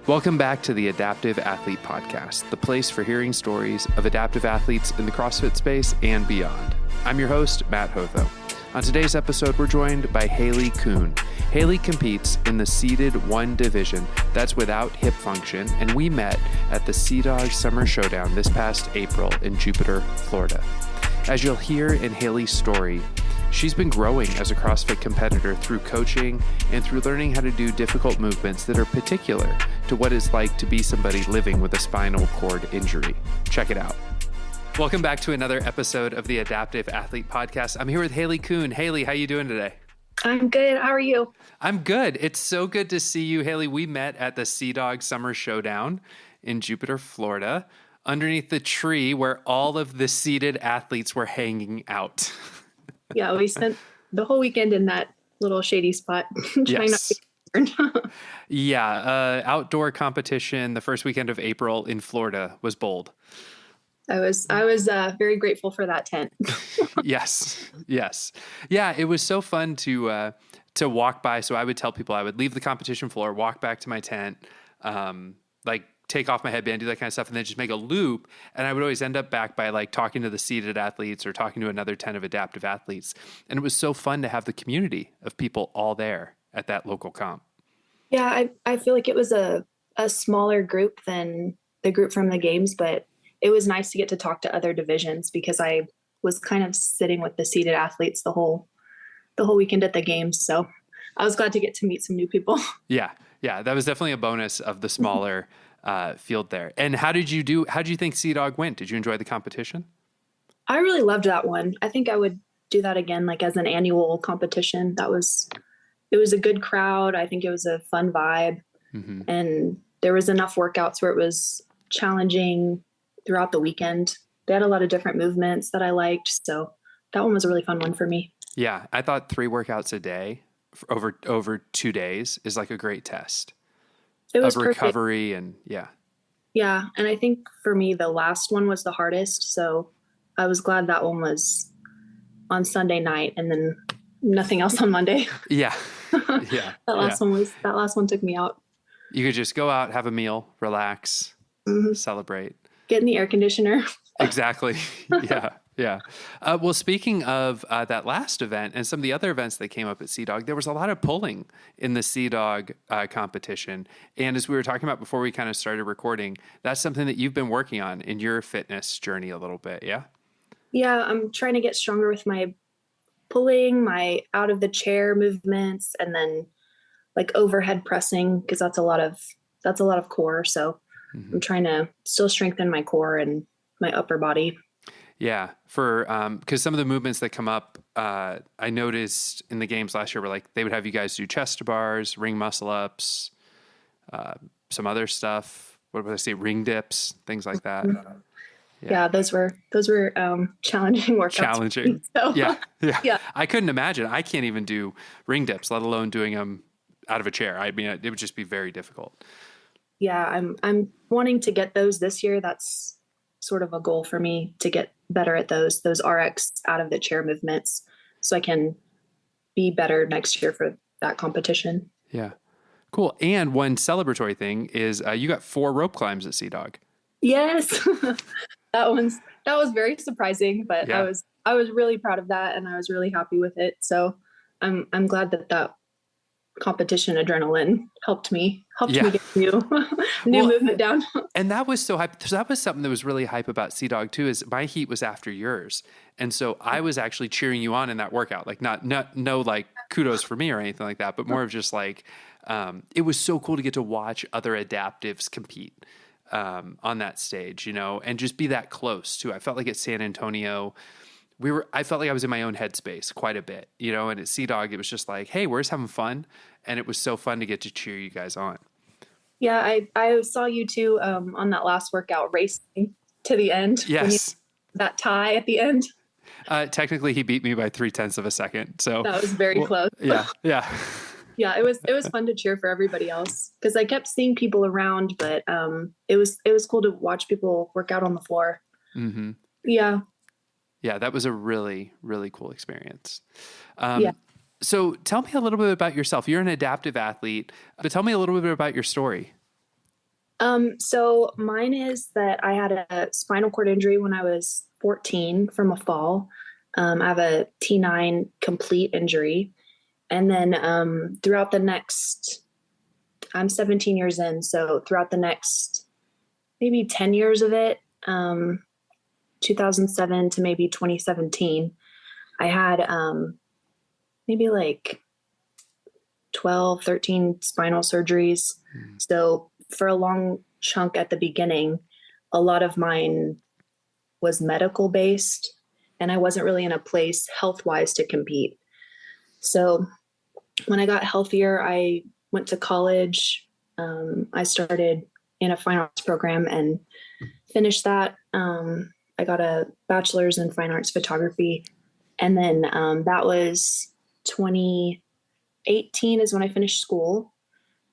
Welcome back to the Adaptive Athlete Podcast, the place for hearing stories of adaptive athletes in the CrossFit space and beyond. I'm your host, Matt Hotho. On today's episode, we're joined by Hailey Kuhn. Hailey competes in the seated 1 division that's without hip function, and we met at the Sea-Dog Summer Showdown this past April in Jupiter, Florida. As you'll hear in Hailey's story, she's been growing as a CrossFit competitor through coaching and through learning how to do difficult movements that are particular to what it's like to be somebody living with a spinal cord injury. Check it out. Welcome back to another episode of the Adaptive Athlete Podcast. I'm here with Hailey Kuhn. Hailey, how you doing today? I'm good. How are you? I'm good. It's so good to see you, Hailey. We met at the Sea-Dog Summer Showdown in Jupiter, Florida, underneath the tree where all of the seated athletes were hanging out. Yeah, we spent the whole weekend in that little shady spot trying not to get burned. Yeah, outdoor competition the first weekend of April in Florida was bold. I was very grateful for that tent. Yes. Yeah, it was so fun to walk by. So I would tell people I would leave the competition floor, walk back to my tent, take off my headband, do that kind of stuff, and then just make a loop. And I would always end up back by talking to the seated athletes or talking to another 10 of adaptive athletes. And it was so fun to have the community of people all there at that local comp. Yeah, I feel like it was a smaller group than the group from the games, but it was nice to get to talk to other divisions because I was kind of sitting with the seated athletes the whole weekend at the games. So I was glad to get to meet some new people. Yeah, that was definitely a bonus of the smaller field there. And how did you think Sea-Dog went? Did you enjoy the competition? I really loved that one. I think I would do that again, as an annual competition. It was a good crowd. I think it was a fun vibe. Mm-hmm. And there was enough workouts where it was challenging throughout the weekend. They had a lot of different movements that I liked. So that one was a really fun one for me. Yeah. I thought 3 workouts a day over 2 days is a great test. It was of recovery perfect. And yeah. And I think for me, the last one was the hardest. So I was glad that one was on Sunday night and then nothing else on Monday. Yeah. That last one took me out. You could just go out, have a meal, relax, celebrate. Get in the air conditioner. Exactly. Yeah. Well, speaking of that last event and some of the other events that came up at Sea-Dog, there was a lot of pulling in the Sea-Dog competition. And as we were talking about before we kind of started recording, that's something that you've been working on in your fitness journey a little bit, yeah? Yeah, I'm trying to get stronger with my pulling, my out of the chair movements, and then overhead pressing, because that's a lot of core. So I'm trying to still strengthen my core and my upper body. Yeah, for because some of the movements that come up, I noticed in the games last year were they would have you guys do chest to bars, ring muscle ups, some other stuff. What would I say? Ring dips, things like that. Yeah, those were challenging workouts. Challenging. So. Yeah. I couldn't imagine. I can't even do ring dips, let alone doing them out of a chair. I mean, it would just be very difficult. Yeah, I'm wanting to get those this year. That's sort of a goal for me, to get better at those RX out of the chair movements so I can be better next year for that competition. Yeah. Cool. And one celebratory thing is you got 4 rope climbs at Sea-Dog. Yes. that was very surprising, but yeah. I was really proud of that and I was really happy with it. So I'm glad that competition adrenaline helped me get new movement down. And that was so hype. So that was something that was really hype about Sea-Dog too, is my heat was after yours. And so I was actually cheering you on in that workout, no kudos for me or anything like that, but more of just it was so cool to get to watch other adaptives compete on that stage, and just be that close too. I felt like at San Antonio, I felt like I was in my own headspace quite a bit, and at Sea-Dog, it was just hey, we're just having fun. And it was so fun to get to cheer you guys on. Yeah. I saw you too, on that last workout racing to the end. Yes. That tie at the end. Technically he beat me by 0.3 of a second. So that was very close. Yeah. Yeah. It was fun to cheer for everybody else, because I kept seeing people around, but it was cool to watch people work out on the floor. Mm-hmm. Yeah. Yeah, that was a really, really cool experience. Yeah. So tell me a little bit about yourself. You're an adaptive athlete, but tell me a little bit about your story. So mine is that I had a spinal cord injury when I was 14 from a fall. I have a T9 complete injury. And then throughout the next, I'm 17 years in. So throughout the next maybe 10 years of it, 2007 to maybe 2017, I had maybe like 12, 13 spinal surgeries. So for a long chunk at the beginning, a lot of mine was medical based, and I wasn't really in a place health wise to compete. So when I got healthier, I went to college. I started in a fine arts program and finished that. I got a bachelor's in fine arts photography. And then that was 2018 is when I finished school.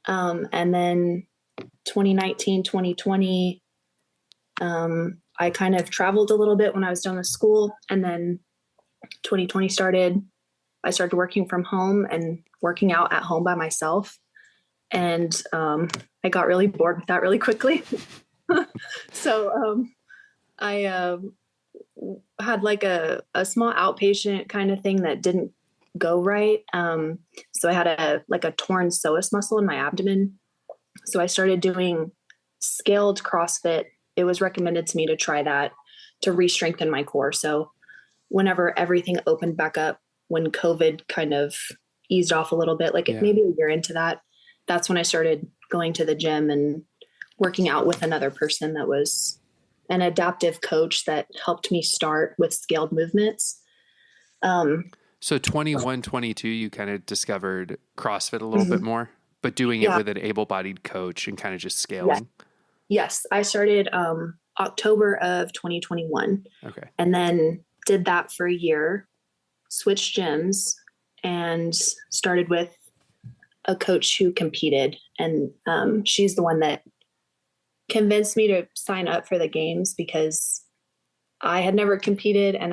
And then 2019, 2020, I kind of traveled a little bit when I was done with school. And then 2020 started. I started working from home and working out at home by myself. And I got really bored with that really quickly. So I had like a small outpatient kind of thing that didn't go right. So I had a torn psoas muscle in my abdomen. So I started doing scaled CrossFit. It was recommended to me to try that to re-strengthen my core. So whenever everything opened back up, when COVID kind of eased off a little bit, maybe a year into that, that's when I started going to the gym and working out with another person that was an adaptive coach that helped me start with scaled movements. So 21, 22, you kind of discovered CrossFit a little bit more, but doing it with an able-bodied coach and kind of just scaling. Yes. I started October of 2021. Okay. And then did that for a year, switched gyms, and started with a coach who competed. And she's the one that convinced me to sign up for the games because I had never competed, and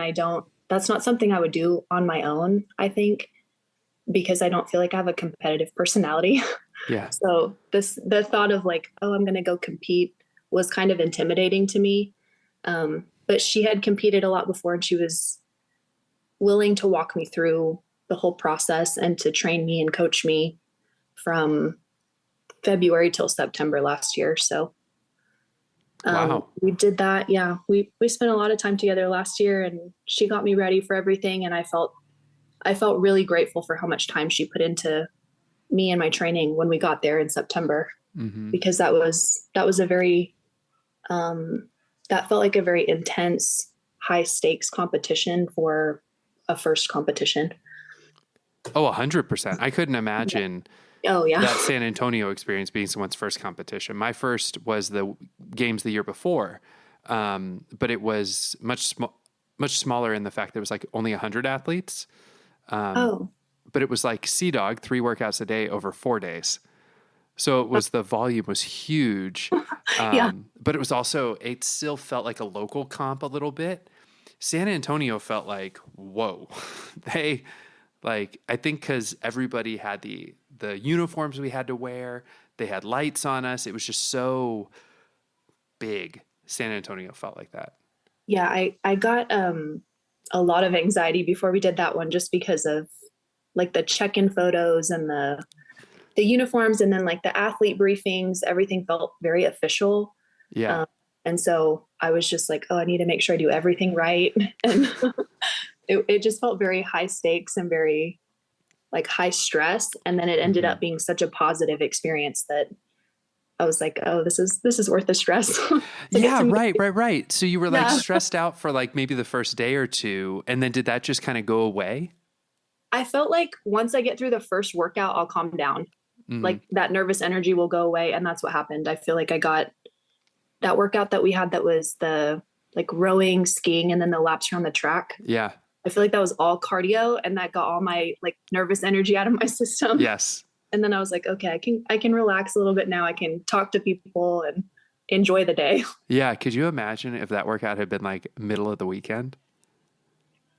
that's not something I would do on my own, I think, because I don't feel like I have a competitive personality. Yeah. So the thought of like, oh, I'm going to go compete was kind of intimidating to me. But she had competed a lot before, and she was willing to walk me through the whole process and to train me and coach me from February till September last year. So wow. We did that. Yeah. We spent a lot of time together last year, and she got me ready for everything. And I felt really grateful for how much time she put into me and my training when we got there in September, because that was a very, that felt like a very intense, high stakes competition for a first competition. Oh, 100%. I couldn't imagine that San Antonio experience being someone's first competition. My first was the games the year before. But it was much smaller in the fact that it was like only 100 athletes. But it was like Sea Dog, 3 workouts a day over 4 days. So it was, the volume was huge. But it was also, it still felt like a local comp a little bit. San Antonio felt like, whoa, I think cause everybody had the uniforms we had to wear, they had lights on us. It was just so big. San Antonio felt like that. Yeah. I got, a lot of anxiety before we did that one, just because of like the check-in photos and the uniforms, and then like the athlete briefings, everything felt very official. Yeah. And so I was just like, oh, I need to make sure I do everything right. And it just felt very high stakes and very like high stress. And then it ended up being such a positive experience that I was like, oh, this is worth the stress. Yeah. Right. So you were like stressed out for like maybe the first day or two. And then did that just kind of go away? I felt like once I get through the first workout, I'll calm down. Like that nervous energy will go away. And that's what happened. I feel like I got that workout that we had that was the like rowing, skiing, and then the laps around the track. Yeah. I feel like that was all cardio, and that got all my like nervous energy out of my system. Yes. And then I was like, okay, I can relax a little bit now. I can talk to people and enjoy the day. Yeah. Could you imagine if that workout had been like middle of the weekend?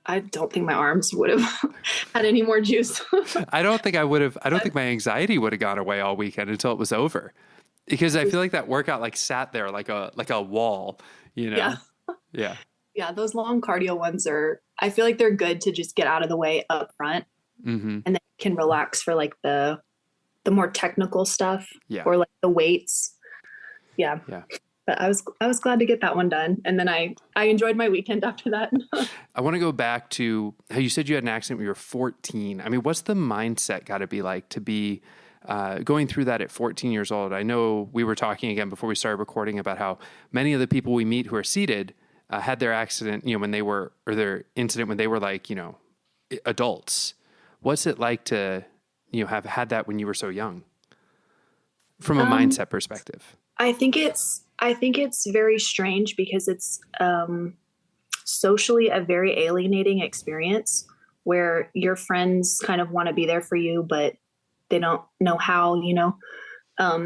I don't think my arms would have had any more juice. I don't think I would have. I don't think my anxiety would have gone away all weekend until it was over. Because I feel like that workout like sat there like a wall, you know? Yeah. Yeah. Yeah. Those long cardio ones I feel like they're good to just get out of the way up front, Mm-hmm. and then you can relax for like the more technical stuff, Yeah. or like the weights. Yeah. Yeah. But I was glad to get that one done. And then I enjoyed my weekend after that. I want to go back to how you said you had an accident when you were 14. I mean, what's the mindset got to be like to be going through that at 14 years old? I know we were talking again before we started recording about how many of the people we meet who are seated had their accident, when they were, or their incident when they were like, adults. What's it like to, have had that when you were so young from a mindset perspective? I think it's very strange because it's socially a very alienating experience where your friends kind of want to be there for you, but they don't know how,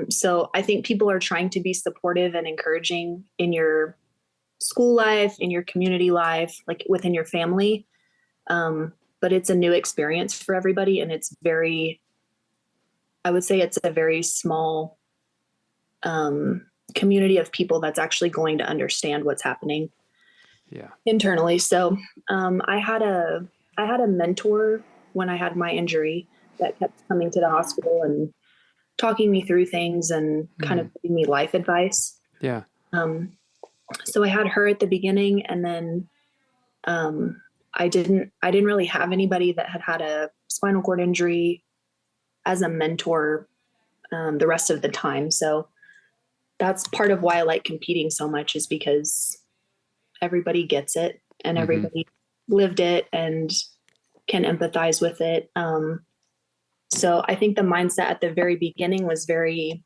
So I think people are trying to be supportive and encouraging in your school life, in your community life, like within your family. But it's a new experience for everybody. And I would say it's a very small community of people that's actually going to understand what's happening internally. So I had a mentor when I had my injury that kept coming to the hospital and talking me through things and kind of giving me life advice. Yeah. So I had her at the beginning, and then I didn't really have anybody that had a spinal cord injury as a mentor the rest of the time. So that's part of why I like competing so much, is because everybody gets it and everybody lived it and can empathize with it. So I think the mindset at the very beginning was very,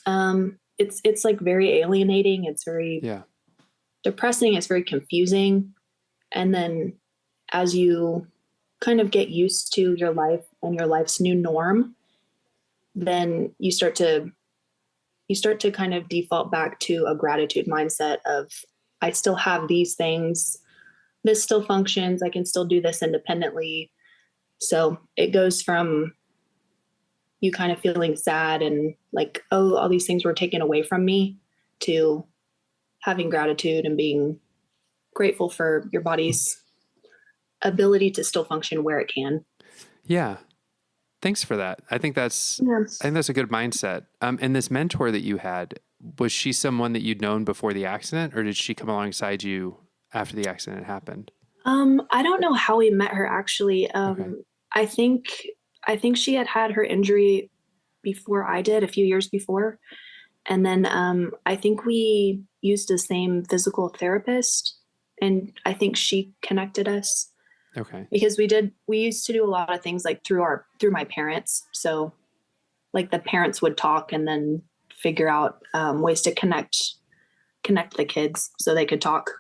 it's like very alienating. It's very depressing. It's very confusing. And then as you kind of get used to your life and your life's new norm, then you start to kind of default back to a gratitude mindset of, I still have these things. This still functions. I can still do this independently. So it goes from you kind of feeling sad and like, oh, all these things were taken away from me, to having gratitude and being grateful for your body's ability to still function where it can. Yeah. Thanks for that. I think that's a good mindset. And this mentor that you had, was she someone that you'd known before the accident, or did she come alongside you after the accident happened? I don't know how we met her actually. Okay. I think she had her injury before I did, a few years before. And then I think we used the same physical therapist, and I think she connected us. Okay. Because we used to do a lot of things like through my parents. So like the parents would talk and then figure out ways to connect the kids so they could talk.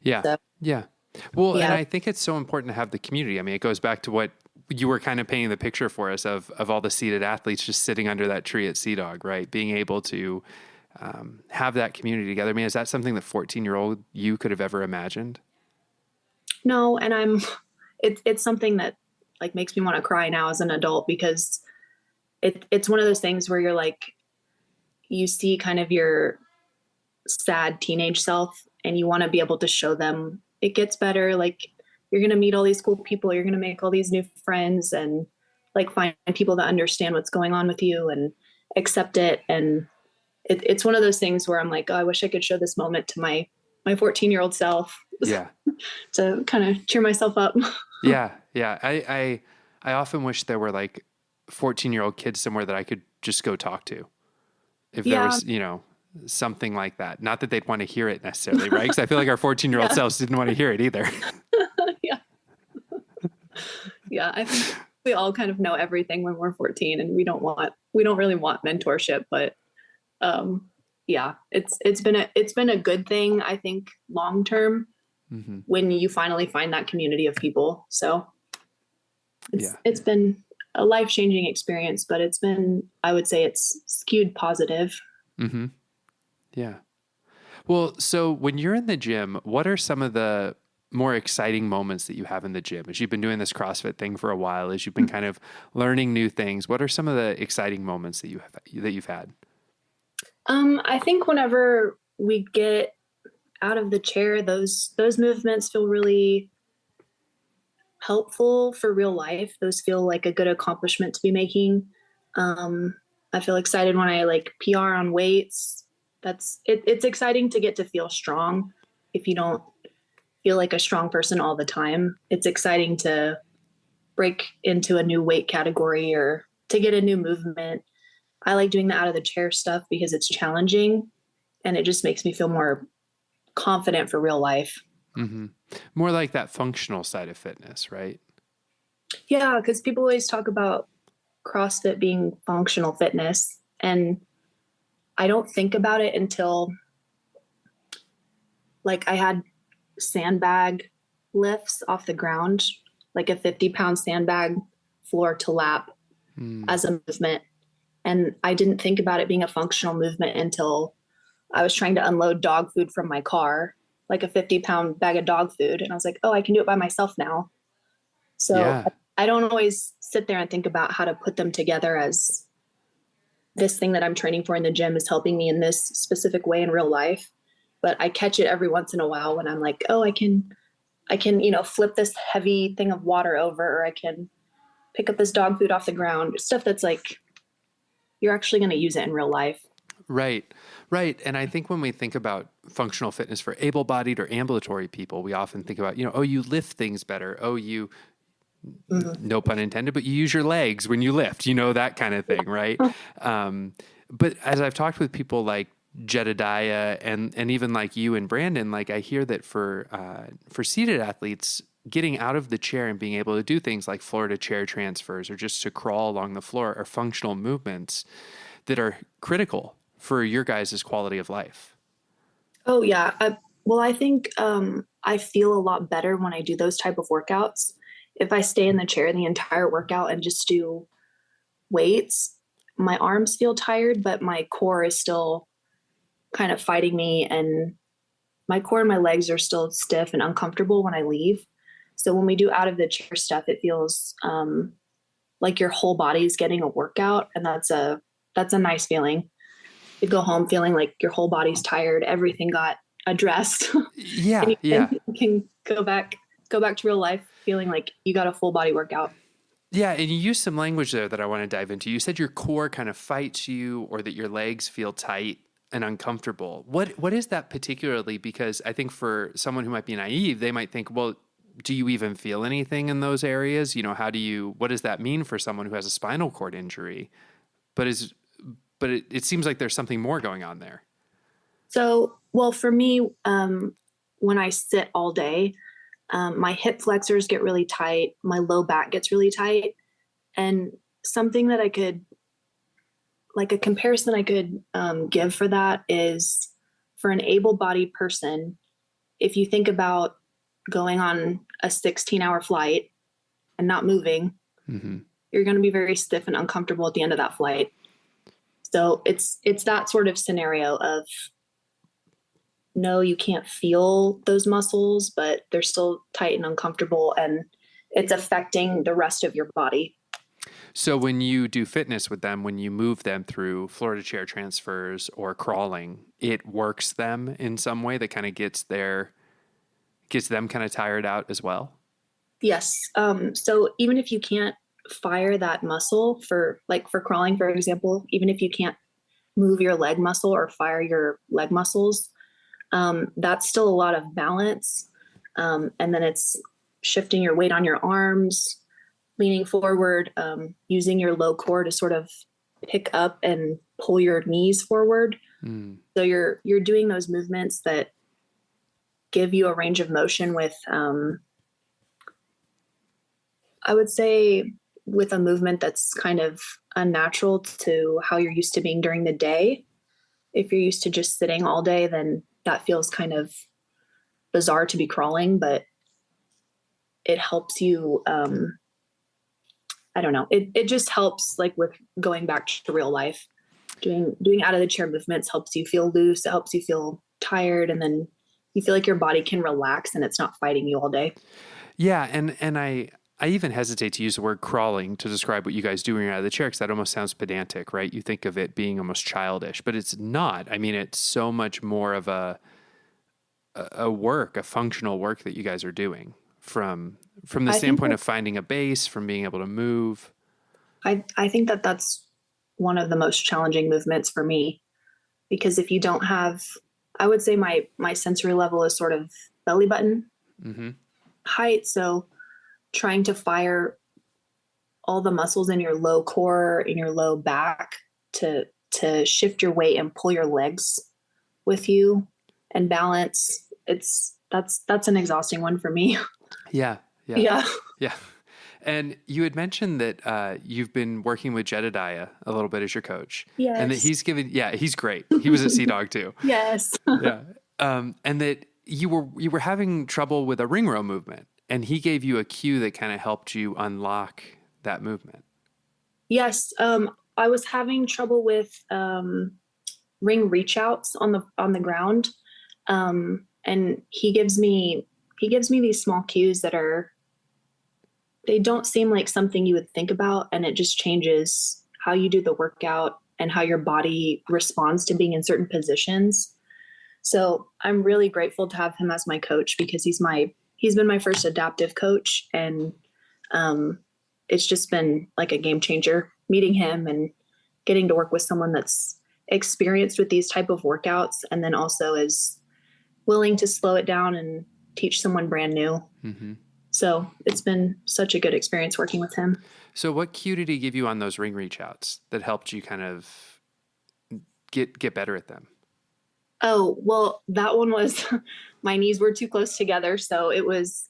Yeah. So, yeah. Well, and I think it's so important to have the community. I mean, it goes back to what you were kind of painting the picture for us of all the seated athletes just sitting under that tree at Sea Dog, right? Being able to have that community together. I mean, is that something that 14-year-old you could have ever imagined? No. And it's something that like makes me want to cry now as an adult, because it's one of those things where you're like, you see kind of your sad teenage self and you want to be able to show them it gets better. Like, you're going to meet all these cool people. You're going to make all these new friends and like find people that understand what's going on with you and accept it. And it's one of those things where I'm like, oh, I wish I could show this moment to my 14-year-old self. Yeah. To kind of cheer myself up. Yeah. Yeah. I often wish there were like 14-year-old kids somewhere that I could just go talk to. If there was, something like that. Not that they'd want to hear it necessarily, right? Because I feel like our 14-year-old selves didn't want to hear it either. Yeah. Yeah. I think we all kind of know everything when we're 14, and we don't really want mentorship, but it's been a good thing, I think, long term, when you finally find that community of people. So it's been a life-changing experience, but I would say it's skewed positive. Mm-hmm. Yeah. Well, so when you're in the gym, what are some of the more exciting moments that you have in the gym? As you've been doing this CrossFit thing for a while, as you've been kind of learning new things, what are some of the exciting moments that you've had? I think whenever we get out of the chair, those movements feel really helpful for real life. Those feel like a good accomplishment to be making. I feel excited when I like PR on weights. It's exciting to get to feel strong. If you don't feel like a strong person all the time, it's exciting to break into a new weight category or to get a new movement. I like doing the out of the chair stuff because it's challenging and it just makes me feel more confident for real life. Mm-hmm. More like that functional side of fitness, right? Yeah, because people always talk about CrossFit being functional fitness, and I don't think about it until like I had sandbag lifts off the ground, like a 50-pound sandbag floor to lap as a movement. And I didn't think about it being a functional movement until I was trying to unload dog food from my car, like a 50-pound bag of dog food. And I was like, oh, I can do it by myself now. So Yeah. I don't always sit there and think about how to put them together as this thing that I'm training for in the gym is helping me in this specific way in real life. But I catch it every once in a while when I'm like, oh, I can, flip this heavy thing of water over, or I can pick up this dog food off the ground, stuff that's like, you're actually going to use it in real life. Right. Right. And I think when we think about functional fitness for able-bodied or ambulatory people, we often think about, oh, you lift things better. Oh, you, no pun intended, but you use your legs when you lift, that kind of thing. Right. But as I've talked with people like Jedediah and even like you and Brandon, like I hear that for seated athletes, getting out of the chair and being able to do things like floor to chair transfers or just to crawl along the floor are functional movements that are critical for your guys' quality of life. Oh yeah. I think I feel a lot better when I do those type of workouts. If I stay in the chair the entire workout and just do weights, my arms feel tired, but my core is still kind of fighting me, and my core and my legs are still stiff and uncomfortable when I leave. So when we do out of the chair stuff, it feels like your whole body is getting a workout, and that's a nice feeling. You go home feeling like your whole body's tired, everything got addressed. Yeah, and yeah. you can go back to real life feeling like you got a full body workout. Yeah, and you used some language there that I want to dive into. You said your core kind of fights you, or that your legs feel tight and uncomfortable. What is that particularly? Because I think for someone who might be naive, they might think, well, do you even feel anything in those areas? What does that mean for someone who has a spinal cord injury? But it seems like there's something more going on there. So, well, for me, when I sit all day, my hip flexors get really tight. My low back gets really tight. And something that a comparison I could give for that is, for an able-bodied person, if you think about going on a 16-hour flight and not moving, you're going to be very stiff and uncomfortable at the end of that flight. So it's that sort of scenario of, no, you can't feel those muscles, but they're still tight and uncomfortable, and it's affecting the rest of your body. So when you do fitness with them, when you move them through floor to chair transfers or crawling, it works them in some way that kind of gets them kind of tired out as well? Yes. So even if you can't fire that muscle for crawling, for example, even if you can't move your leg muscle or fire your leg muscles, that's still a lot of balance. And then it's shifting your weight on your arms, leaning forward, using your low core to sort of pick up and pull your knees forward. So you're doing those movements that give you a range of motion with, I would say, with a movement that's kind of unnatural to how you're used to being during the day. If you're used to just sitting all day, then that feels kind of bizarre to be crawling, but it helps you, I don't know. It just helps, like, with going back to real life. Doing out of the chair movements helps you feel loose. It helps you feel tired, and then you feel like your body can relax and it's not fighting you all day. Yeah, and I even hesitate to use the word crawling to describe what you guys do when you're out of the chair, because that almost sounds pedantic, right? You think of it being almost childish, but it's not. I mean, it's so much more of a functional work that you guys are doing from the standpoint of finding a base, from being able to move. I think that that's one of the most challenging movements for me, because if you don't have, I would say my sensory level is sort of belly button height. So trying to fire all the muscles in your low core, in your low back to shift your weight and pull your legs with you and balance. That's an exhausting one for me. Yeah. Yeah. And you had mentioned that you've been working with Jedediah a little bit as your coach. Yes. And that he's great. He was at Sea Dog too. Yes. Yeah. And that you were having trouble with a ring row movement, and he gave you a cue that kind of helped you unlock that movement. Yes. I was having trouble with ring reach outs on the ground. And he gives me these small cues that they don't seem like something you would think about. And it just changes how you do the workout and how your body responds to being in certain positions. So I'm really grateful to have him as my coach, because he's been my first adaptive coach. And, it's just been like a game changer meeting him and getting to work with someone that's experienced with these type of workouts, and then also is willing to slow it down and teach someone brand new. Mm-hmm. So it's been such a good experience working with him. So what cue did he give you on those ring reach outs that helped you kind of get better at them? Oh, well, that one was my knees were too close together. So it was,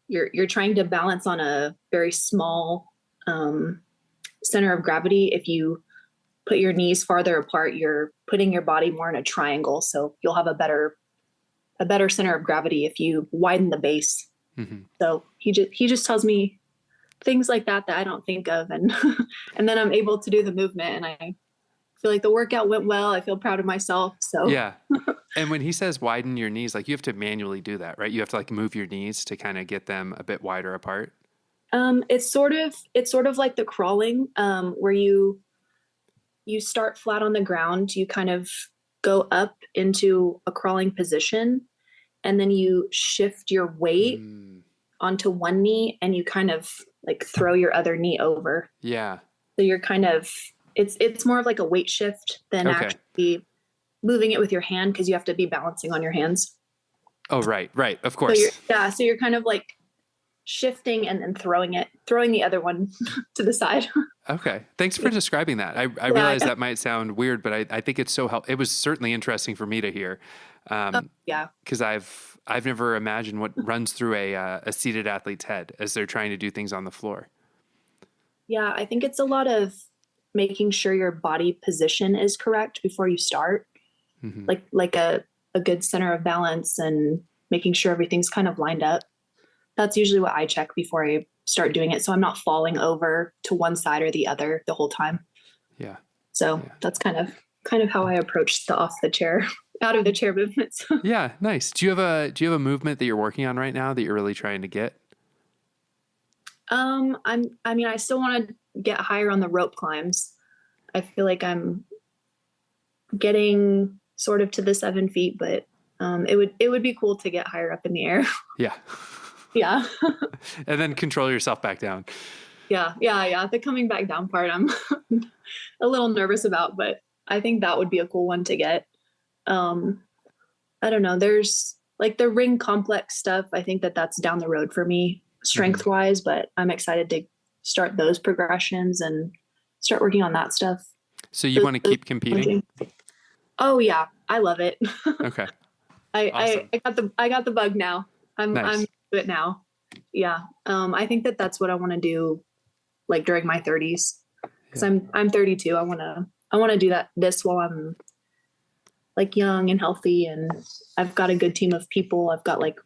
you're trying to balance on a very small center of gravity. If you put your knees farther apart, you're putting your body more in a triangle. So you'll have a better center of gravity if you widen the base. Mm-hmm. So he just tells me things like that I don't think of. And, and then I'm able to do the movement, and I feel like the workout went well. I feel proud of myself. So yeah. And when he says widen your knees, like you have to manually do that, right? You have to like move your knees to kind of get them a bit wider apart. It's sort of like the crawling, where you start flat on the ground, you kind of go up into a crawling position, and then you shift your weight onto one knee, and you kind of like throw your other knee over. Yeah. So you're kind of, it's more of like a weight shift than actually moving it with your hand, because you have to be balancing on your hands. Oh, right. Of course. So you're kind of like shifting and then throwing the other one to the side. Okay. Thanks for describing that. I realize that might sound weird, but I think it's so helpful. It was certainly interesting for me to hear. Because I've never imagined what runs through a seated athlete's head as they're trying to do things on the floor. Yeah, I think it's a lot of making sure your body position is correct before you start. Mm-hmm. Like a good center of balance, and making sure everything's kind of lined up. That's usually what I check before I start doing it, so I'm not falling over to one side or the other the whole time. Yeah. So that's kind of how I approach the out of the chair movements. Yeah, nice. Do you have a movement that you're working on right now that you're really trying to get? I still want to get higher on the rope climbs. I feel like I'm getting sort of to the 7 feet, but it would be cool to get higher up in the air. Yeah. Yeah. And then control yourself back down. Yeah. The coming back down part I'm a little nervous about, but I think that would be a cool one to get. I don't know. There's like the ring complex stuff. I think that's down the road for me strength wise, but I'm excited to start those progressions and start working on that stuff. So you want to keep competing? Oh yeah. I love it. Okay. Awesome. I got the bug now. I'm into it now. Yeah. I think that's what I want to do, like during my 30s, because I'm 32. I want to do this while I'm like young and healthy, and I've got a good team of people. I've got like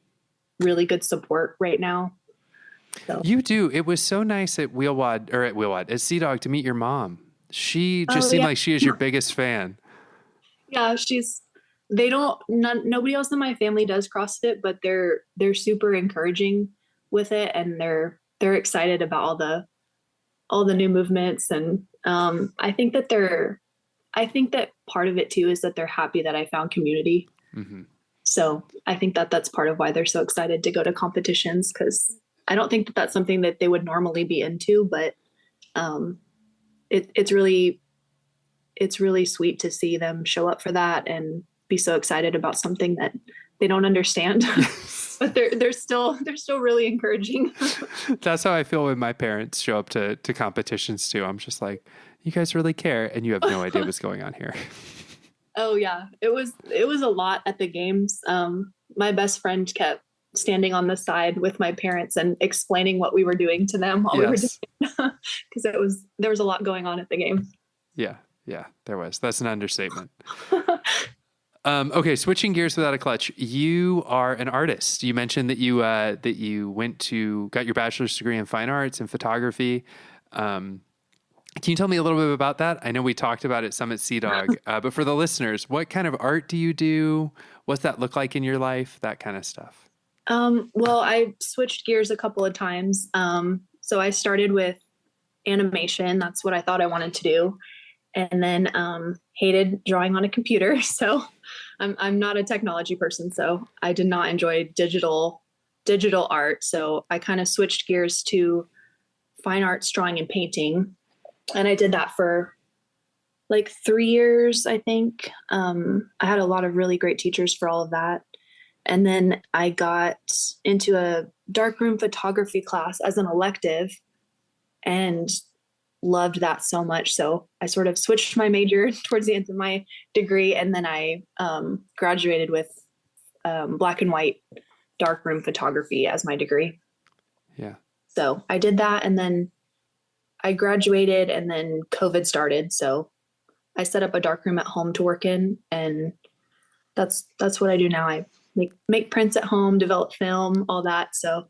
really good support right now. So. You do. It was so nice at at Sea Dog to meet your mom. She just seemed like she is your biggest fan. Yeah, nobody else in my family does CrossFit, but they're super encouraging with it, and they're they're excited about all the new movements. And I think that part of it too is that they're happy that I found community. Mm-hmm. So I think that that's part of why they're so excited to go to competitions, because I don't think that that's something that they would normally be into, but it's really sweet to see them show up for that and be so excited about something that they don't understand. But they're still really encouraging. That's how I feel when my parents show up to competitions too. I'm just like, you guys really care, and you have no idea what's going on here. Oh yeah, it was a lot at the games. My best friend kept standing on the side with my parents and explaining what we were doing to them while we were doing it, because there was a lot going on at the game. Yeah, there was. That's an understatement. Okay, switching gears without a clutch. You are an artist. You mentioned that you got your bachelor's degree in fine arts and photography. Can you tell me a little bit about that? I know we talked about it some at CDOG, but for the listeners, what kind of art do you do? What's that look like in your life? That kind of stuff. Well, I switched gears a couple of times. So I started with animation. That's what I thought I wanted to do. And then hated drawing on a computer. So I'm not a technology person, so I did not enjoy digital art. So I kind of switched gears to fine arts, drawing and painting. And I did that for like 3 years, I think. I had a lot of really great teachers for all of that. And then I got into a darkroom photography class as an elective and loved that so much. So I sort of switched my major towards the end of my degree. And then I graduated with black and white darkroom photography as my degree. Yeah. So I did that. And then I graduated, and then COVID started. So I set up a darkroom at home to work in. And that's what I do now. I make prints at home, develop film, all that. So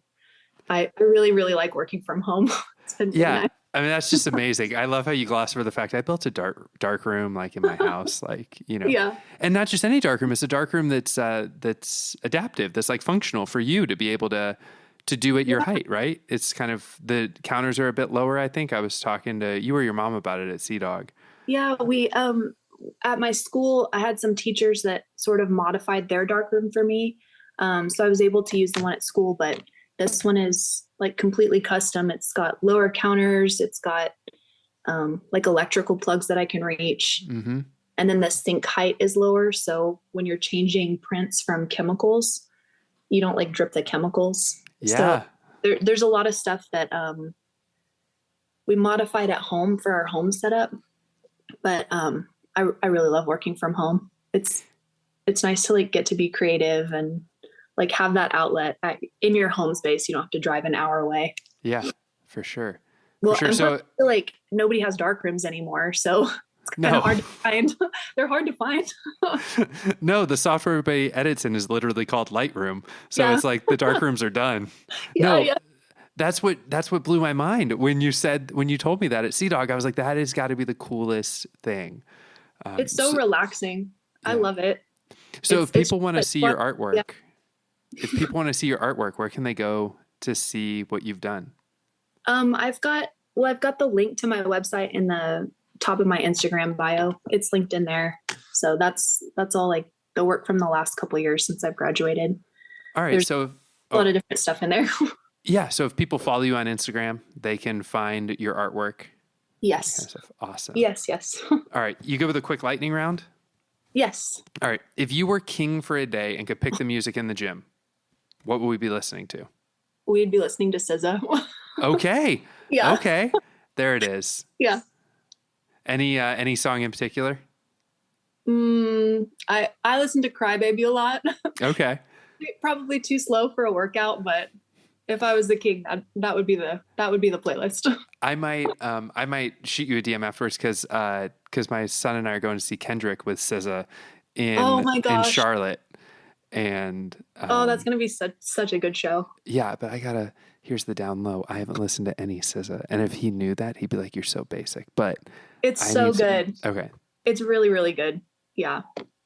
I really, really like working from home. It's been really nice. I mean, that's just amazing. I love how you gloss over the fact I built a dark room like in my house, like, Yeah. And not just any dark room. It's a dark room that's adaptive, that's like functional for you to be able to do at your height, right? It's kind of, the counters are a bit lower, I think. I was talking to you or your mom about it at CDOG. Yeah, we at my school, I had some teachers that sort of modified their darkroom for me. So I was able to use the one at school, but this one is like completely custom. It's got lower counters. It's got like electrical plugs that I can reach. Mm-hmm. And then the sink height is lower. So when you're changing prints from chemicals, you don't like drip the chemicals. Yeah. So there's a lot of stuff that we modified at home for our home setup. But I really love working from home. It's nice to like get to be creative and like have that outlet in your home space. You don't have to drive an hour away. Yeah, for sure. Well, for sure. So like nobody has dark rooms anymore. So it's kind of hard to find. They're hard to find. No, the software everybody edits in is literally called Lightroom. So it's like the dark rooms are done. Yeah. That's what blew my mind when you told me that at CDOG. I was like, that has got to be the coolest thing. It's so relaxing. Yeah. I love it. So if people want to see your artwork, where can they go to see what you've done? I've got the link to my website in the top of my Instagram bio. It's linked in there. So that's all like the work from the last couple of years since I've graduated. All right. There's so a lot of different stuff in there. Yeah. So if people follow you on Instagram, they can find your artwork. Yes. Kind of stuff. Awesome. Yes. All right. You go with a quick lightning round? Yes. All right. If you were king for a day and could pick the music in the gym, what would we be listening to? We'd be listening to SZA. Okay. Yeah. Okay. There it is. Yeah. Any song in particular? I listen to Crybaby a lot. Okay. Probably too slow for a workout, but if I was the king, that would be the playlist. I might shoot you a DM afterwards because my son and I are going to see Kendrick with SZA in Charlotte, and that's gonna be such a good show. Yeah, but here's the down low. I haven't listened to any SZA, and if he knew that, he'd be like, "You're so basic." But it's so good. Okay, it's really, really good. Yeah,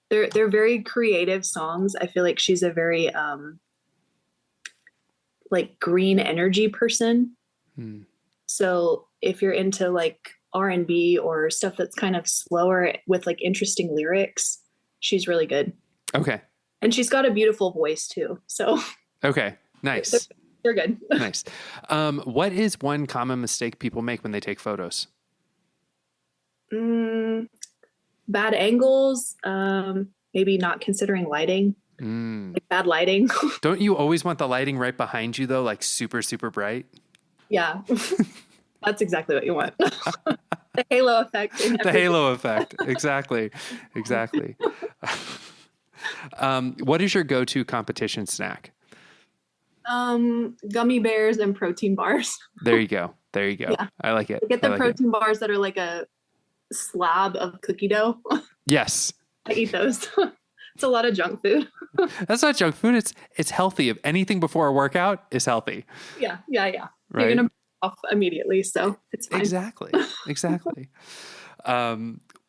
they're very creative songs. I feel like she's a very like green energy person. So if you're into like R&B or stuff that's kind of slower with like interesting lyrics, she's really good. Okay. And she's got a beautiful voice too. So okay, nice. They're good. Nice. What is one common mistake people make when they take photos? Bad angles. Maybe not considering lighting. Like bad lighting. Don't you always want the lighting right behind you though? Like super, super bright? Yeah. That's exactly what you want. The halo effect. The halo effect. Exactly. Exactly. What is your go-to competition snack? Gummy bears and protein bars. There you go. There you go. Yeah. I like it. Get the protein bars that are like a slab of cookie dough. Yes. I eat those. It's a lot of junk food. That's not junk food. It's healthy. If anything before a workout is healthy. Yeah. Right? You're going to off immediately. So it's fine. Exactly.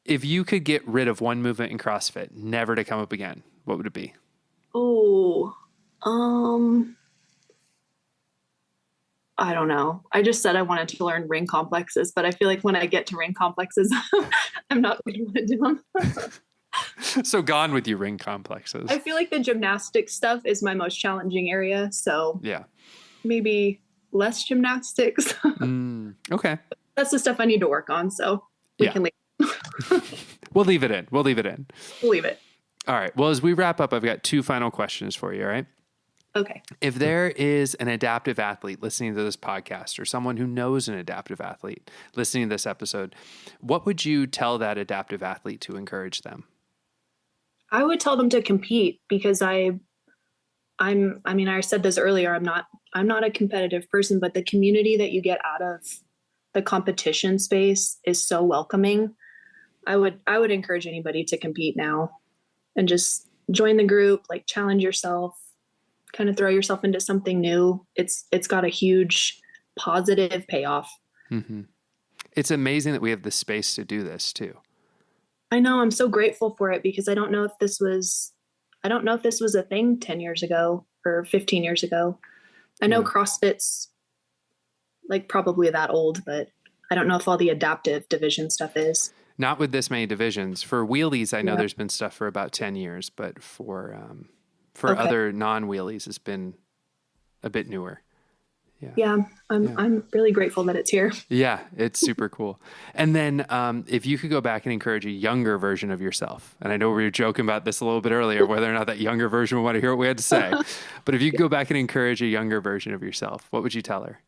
If you could get rid of one movement in CrossFit, never to come up again, what would it be? Oh, I don't know. I just said I wanted to learn ring complexes, but I feel like when I get to ring complexes, I'm not going to want to do them. So gone with your ring complexes. I feel like the gymnastics stuff is my most challenging area. So yeah, maybe less gymnastics. Okay. That's the stuff I need to work on. So we can leave. We'll leave it in. We'll leave it. All right. Well, as we wrap up, I've got 2 final questions for you. All right. Okay. If there is an adaptive athlete listening to this podcast or someone who knows an adaptive athlete listening to this episode, what would you tell that adaptive athlete to encourage them? I would tell them to compete because I said this earlier, I'm not a competitive person, but the community that you get out of the competition space is so welcoming. I would encourage anybody to compete now and just join the group, like challenge yourself, kind of throw yourself into something new. It's got a huge positive payoff. Mm-hmm. It's amazing that we have the space to do this too. I know. I'm so grateful for it because I don't know if this was a thing 10 years ago or 15 years ago. I know CrossFit's like probably that old, but I don't know if all the adaptive division stuff is. Not with this many divisions. For wheelies, I know there's been stuff for about 10 years, but for other non-wheelies, it's been a bit newer. Yeah. I'm really grateful that it's here. Yeah, it's super cool. And then if you could go back and encourage a younger version of yourself, and I know we were joking about this a little bit earlier, whether or not that younger version would want to hear what we had to say, but if you could go back and encourage a younger version of yourself, what would you tell her?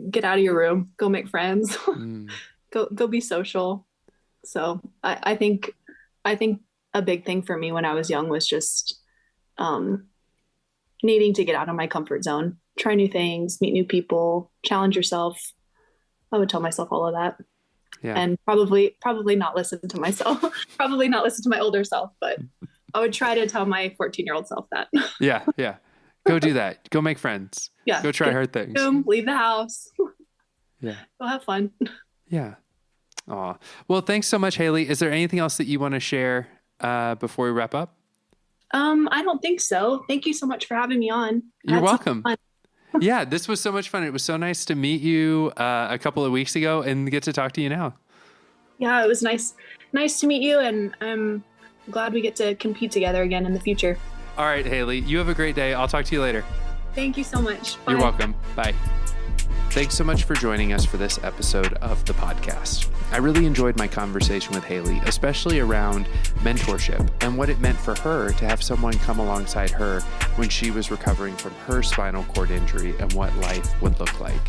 Get out of your room, go make friends, go be social. So I think a big thing for me when I was young was just needing to get out of my comfort zone. Try new things, meet new people, challenge yourself. I would tell myself all of that. Yeah. And probably not listen to myself, probably not listen to my older self, but I would try to tell my 14-year-old self that. Yeah. Go do that. Go make friends. Yeah. Go try hard things. Leave the house. Yeah. Go have fun. Yeah. Aw. Well, thanks so much, Hailey. Is there anything else that you want to share before we wrap up? I don't think so. Thank you so much for having me on. You're welcome. Yeah, this was so much fun. It was so nice to meet you a couple of weeks ago and get to talk to you now. Yeah, it was nice to meet you, and I'm glad we get to compete together again in the future. All right, Hailey, you have a great day. I'll talk to you later. Thank you so much. Bye. You're welcome. Bye. Thanks so much for joining us for this episode of the podcast. I really enjoyed my conversation with Hailey, especially around mentorship and what it meant for her to have someone come alongside her when she was recovering from her spinal cord injury and what life would look like.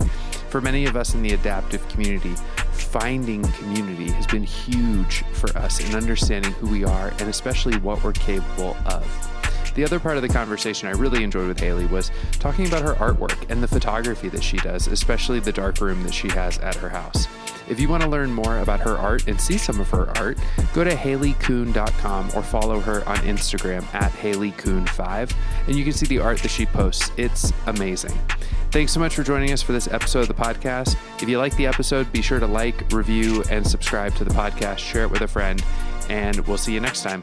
For many of us in the adaptive community, finding community has been huge for us in understanding who we are and especially what we're capable of. The other part of the conversation I really enjoyed with Hailey was talking about her artwork and the photography that she does, especially the dark room that she has at her house. If you want to learn more about her art and see some of her art, go to HaileyKuhn.com or follow her on Instagram at HaileyKuhn5, and you can see the art that she posts. It's amazing. Thanks so much for joining us for this episode of the podcast. If you like the episode, be sure to like, review, and subscribe to the podcast. Share it with a friend, and we'll see you next time.